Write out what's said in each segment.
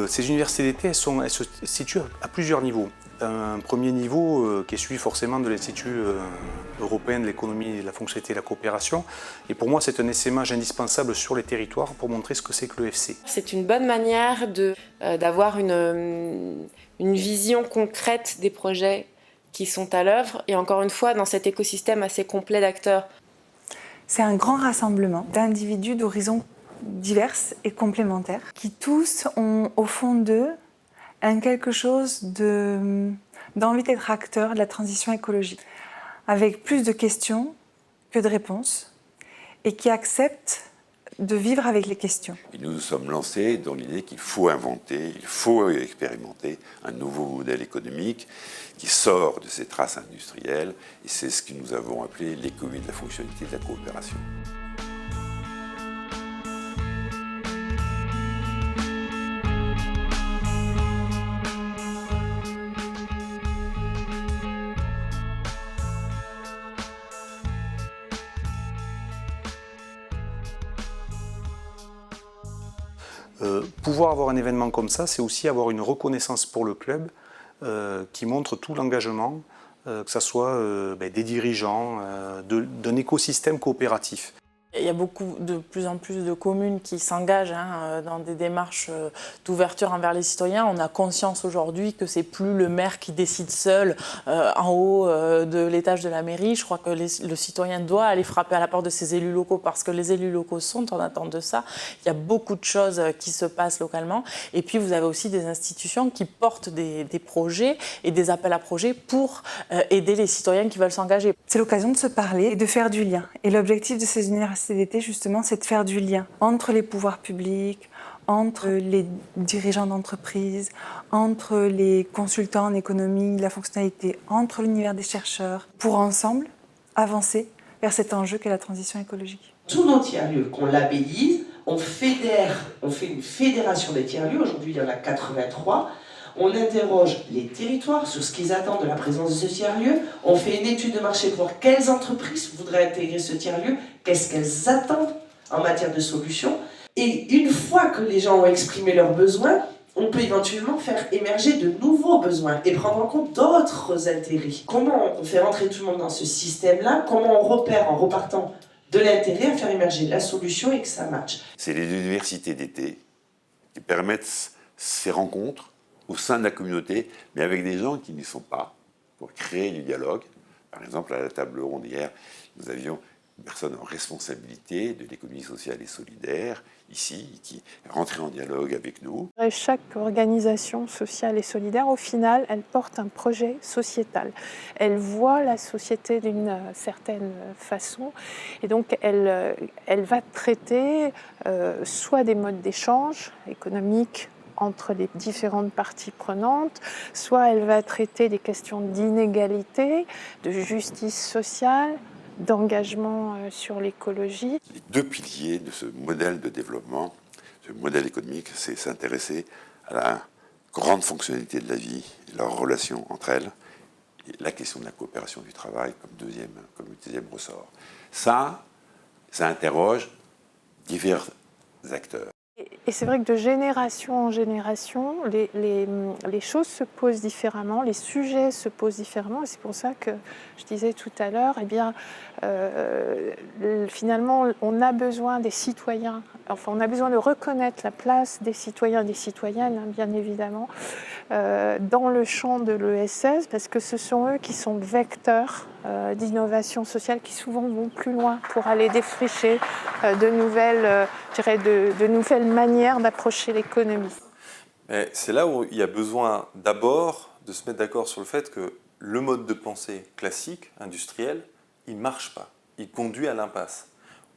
Ces universités d'été, elles se situent à plusieurs niveaux. Un premier niveau qui est celui forcément de l'Institut européen de l'économie, de la fonctionnalité et de la coopération. Et pour moi, c'est un essaimage indispensable sur les territoires pour montrer ce que c'est que l'EFC. C'est une bonne manière d'avoir une vision concrète des projets qui sont à l'œuvre et encore une fois dans cet écosystème assez complet d'acteurs. C'est un grand rassemblement d'individus d'horizons divers et complémentaires qui tous ont au fond d'eux quelque chose d'envie d'être acteurs de la transition écologique, avec plus de questions que de réponses et qui acceptent de vivre avec les questions. Et nous nous sommes lancés dans l'idée qu'il faut inventer, il faut expérimenter un nouveau modèle économique qui sort de ces traces industrielles, et c'est ce que nous avons appelé l'économie de la fonctionnalité de la coopération. Pouvoir avoir un événement comme ça, c'est aussi avoir une reconnaissance pour le club qui montre tout l'engagement, que ce soit des dirigeants, d'un écosystème coopératif. Il y a de plus en plus de communes qui s'engagent dans des démarches d'ouverture envers les citoyens. On a conscience aujourd'hui que c'est plus le maire qui décide seul en haut de l'étage de la mairie. Je crois que le citoyen doit aller frapper à la porte de ses élus locaux parce que les élus locaux sont en attente de ça. Il y a beaucoup de choses qui se passent localement. Et puis vous avez aussi des institutions qui portent des projets et des appels à projets pour aider les citoyens qui veulent s'engager. C'est l'occasion de se parler et de faire du lien. Et l'objectif de ces universités d'été, justement, c'est de faire du lien entre les pouvoirs publics, entre les dirigeants d'entreprises, entre les consultants en économie, de la fonctionnalité, entre l'univers des chercheurs, pour ensemble avancer vers cet enjeu qu'est la transition écologique. Tous nos tiers-lieux qu'on labellise, on fait une fédération des tiers-lieux, aujourd'hui il y en a 83. On interroge les territoires sur ce qu'ils attendent de la présence de ce tiers-lieu. On fait une étude de marché pour voir quelles entreprises voudraient intégrer ce tiers-lieu, qu'est-ce qu'elles attendent en matière de solutions. Et une fois que les gens ont exprimé leurs besoins, on peut éventuellement faire émerger de nouveaux besoins et prendre en compte d'autres intérêts. Comment on fait rentrer tout le monde dans ce système-là? Comment on repère en repartant de l'intérêt à faire émerger la solution et que ça matche? C'est les universités d'été qui permettent ces rencontres au sein de la communauté, mais avec des gens qui n'y sont pas, pour créer du dialogue. Par exemple, à la table ronde hier, nous avions une personne en responsabilité de l'économie sociale et solidaire, ici, qui rentrait en dialogue avec nous. Chaque organisation sociale et solidaire, au final, elle porte un projet sociétal. Elle voit la société d'une certaine façon, et donc elle va traiter soit des modes d'échange économiques, entre les différentes parties prenantes, soit elle va traiter des questions d'inégalité, de justice sociale, d'engagement sur l'écologie. Les deux piliers de ce modèle de développement, ce modèle économique, c'est s'intéresser à la grande fonctionnalité de la vie, et leurs relations entre elles, et la question de la coopération du travail comme deuxième ressort. Ça interroge divers acteurs. Et c'est vrai que de génération en génération, les choses se posent différemment, les sujets se posent différemment. Et c'est pour ça que je disais tout à l'heure, eh bien, finalement, on a besoin des citoyens. Enfin, on a besoin de reconnaître la place des citoyens et des citoyennes, bien évidemment, dans le champ de l'ESS, parce que ce sont eux qui sont vecteurs d'innovation sociale, qui souvent vont plus loin pour aller défricher de nouvelles manières d'approcher l'économie. C'est là où il y a besoin d'abord de se mettre d'accord sur le fait que le mode de pensée classique, industriel, il ne marche pas, il conduit à l'impasse.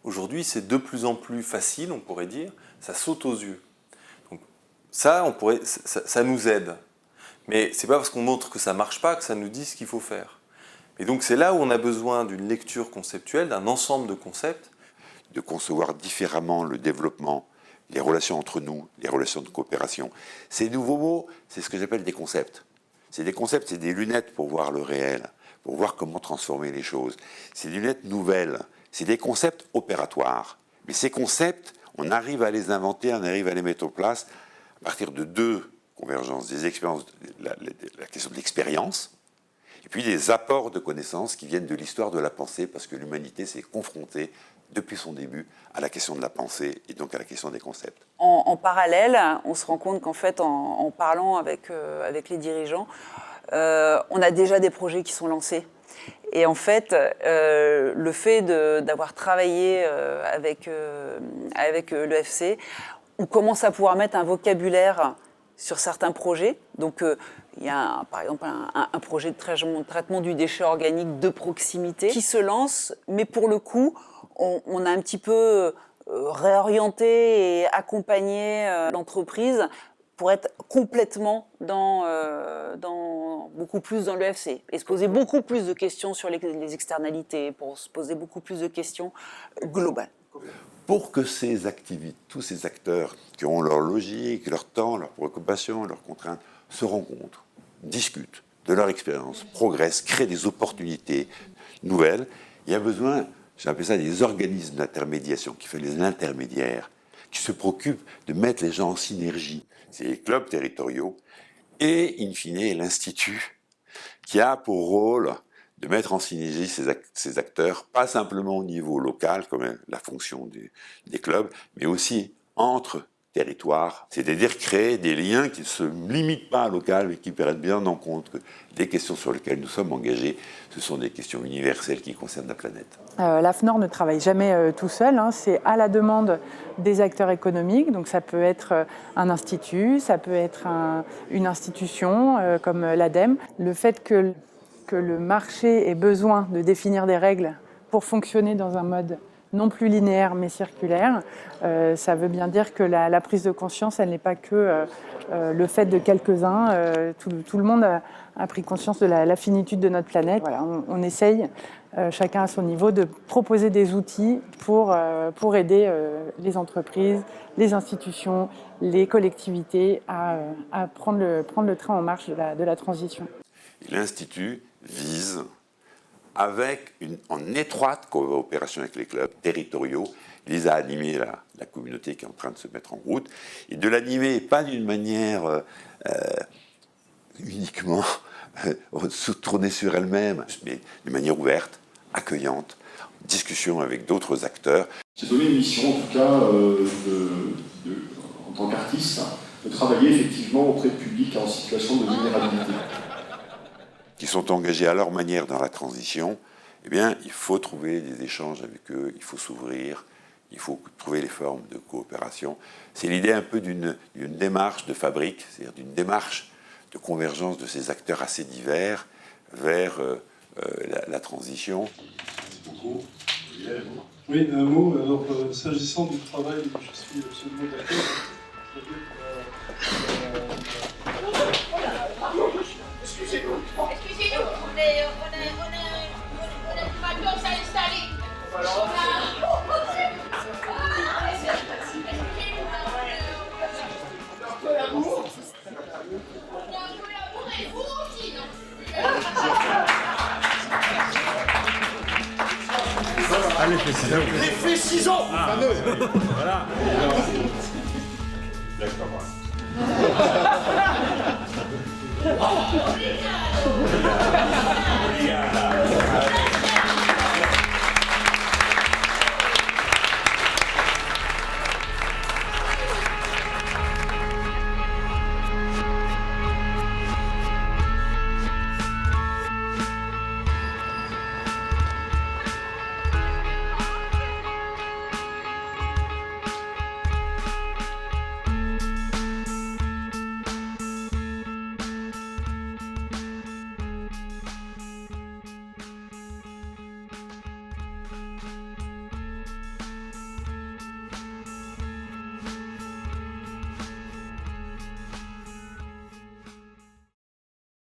Aujourd'hui, c'est de plus en plus facile, on pourrait dire, ça saute aux yeux. Donc, ça nous aide. Mais ce n'est pas parce qu'on montre que ça ne marche pas que ça nous dit ce qu'il faut faire. Et donc c'est là où on a besoin d'une lecture conceptuelle, d'un ensemble de concepts. De concevoir différemment le développement, les relations entre nous, les relations de coopération. Ces nouveaux mots, c'est ce que j'appelle des concepts. C'est des concepts, c'est des lunettes pour voir le réel, pour voir comment transformer les choses. C'est des lunettes nouvelles, c'est des concepts opératoires. Mais ces concepts, on arrive à les inventer, on arrive à les mettre en place à partir de deux convergences, des expériences, la question de l'expérience, et puis des apports de connaissances qui viennent de l'histoire de la pensée, parce que l'humanité s'est confrontée depuis son début à la question de la pensée et donc à la question des concepts. En parallèle, on se rend compte qu'en fait, en parlant avec les dirigeants, on a déjà des projets qui sont lancés. Et en fait, le fait d'avoir travaillé avec l'EFC, on commence à pouvoir mettre un vocabulaire sur certains projets. Donc, il y a par exemple un projet de traitement du déchet organique de proximité qui se lance, mais pour le coup, on a un petit peu réorienté et accompagné l'entreprise pour être complètement beaucoup plus dans l'EFC et se poser beaucoup plus de questions sur les externalités, pour se poser beaucoup plus de questions globales. Pour que tous ces acteurs qui ont leur logique, leur temps, leurs préoccupations, leurs contraintes, se rencontrent, discutent de leur expérience, progressent, créent des opportunités nouvelles, il y a besoin, j'appelle ça des organismes d'intermédiation, qui font les intermédiaires, qui se préoccupent de mettre les gens en synergie. C'est les clubs territoriaux et, in fine, l'Institut, qui a pour rôle de mettre en synergie ces acteurs, pas simplement au niveau local, comme la fonction des clubs, mais aussi entre territoires. C'est-à-dire créer des liens qui ne se limitent pas à local, mais qui prennent bien en compte que les questions sur lesquelles nous sommes engagés, ce sont des questions universelles qui concernent la planète. L'AFNOR ne travaille jamais tout seul, c'est à la demande des acteurs économiques, donc ça peut être un institut, ça peut être une institution comme l'ADEME. Le fait que le marché ait besoin de définir des règles pour fonctionner dans un mode non plus linéaire mais circulaire, ça veut bien dire que la prise de conscience, elle n'est pas que le fait de quelques-uns. Tout le monde a pris conscience de la finitude de notre planète. Voilà, on essaye, chacun à son niveau, de proposer des outils pour aider les entreprises, les institutions, les collectivités à prendre le train en marche de la transition. L'Institut vise, en étroite coopération avec les clubs territoriaux, les a animés la communauté qui est en train de se mettre en route, et de l'animer pas d'une manière uniquement tournée sur elle-même, mais d'une manière ouverte, accueillante, discussion avec d'autres acteurs. J'ai donné une mission, en tout cas, en tant qu'artiste, de travailler effectivement auprès de publics en situation de vulnérabilité. Qui sont engagés à leur manière dans la transition, eh bien, il faut trouver des échanges avec eux, il faut s'ouvrir, il faut trouver les formes de coopération. C'est l'idée un peu d'une démarche de fabrique, c'est-à-dire d'une démarche de convergence de ces acteurs assez divers vers la transition. Merci beaucoup. Oui, un mot. Alors, s'agissant du travail, je suis absolument d'accord. Excusez-nous, on est pas tous à installer. Allez, fais 6 ans. Voilà. D'accord. Obrigado.